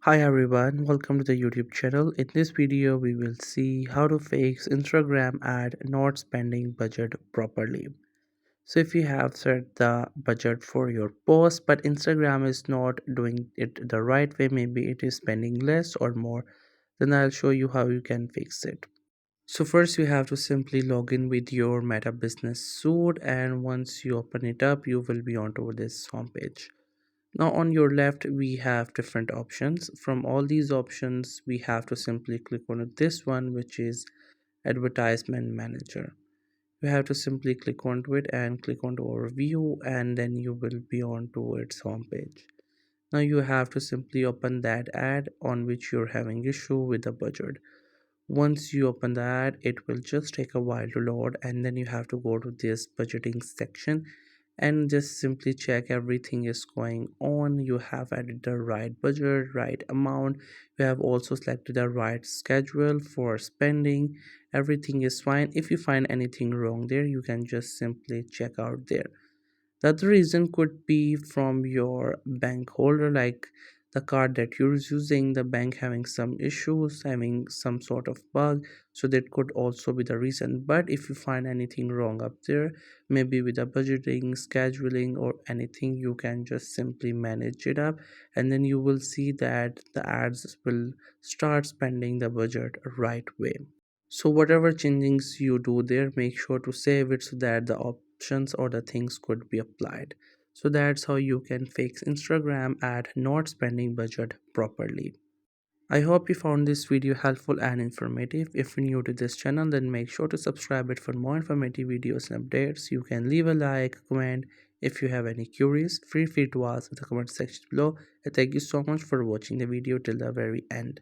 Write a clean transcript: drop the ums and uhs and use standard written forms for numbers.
Hi everyone, welcome to the YouTube channel. In this video, we will see how to fix Instagram ad not spending budget properly. So if you have set the budget for your post but Instagram is not doing it the right way, maybe it is spending less or more, then I'll show you how you can fix it. So first you have to simply log in with your Meta Business Suite, and once you open it up, you will be onto this homepage. Now on your left we have different options. From all these options we have to simply click on this one, which is Advertisement Manager. You have to simply click onto it and click onto Overview, and then you will be on to its homepage. Now you have to simply open that ad on which you're having issue with the budget. Once you open the ad, it will just take a while to load, and then you have to go to this budgeting section and just simply check everything is going on. You have added the right budget, right amount. You have also selected the right schedule for spending. Everything is fine. If you find anything wrong there, you can just simply check out there. The other reason could be from your bank holder, like the card that you're using, the bank having some issues, having some sort of bug. So that could also be the reason. But if you find anything wrong up there, maybe with the budgeting, scheduling, or anything, you can just simply manage it up, and then you will see that the ads will start spending the budget right way. So whatever changings you do there, make sure to save it so that the options or the things could be applied. So that's how you can fix Instagram ad not spending budget properly. I hope you found this video helpful and informative. If you're new to this channel, then make sure to subscribe it for more informative videos and updates. You can leave a like, comment. If you have any queries, feel free to ask in the comment section below. And thank you so much for watching the video till the very end.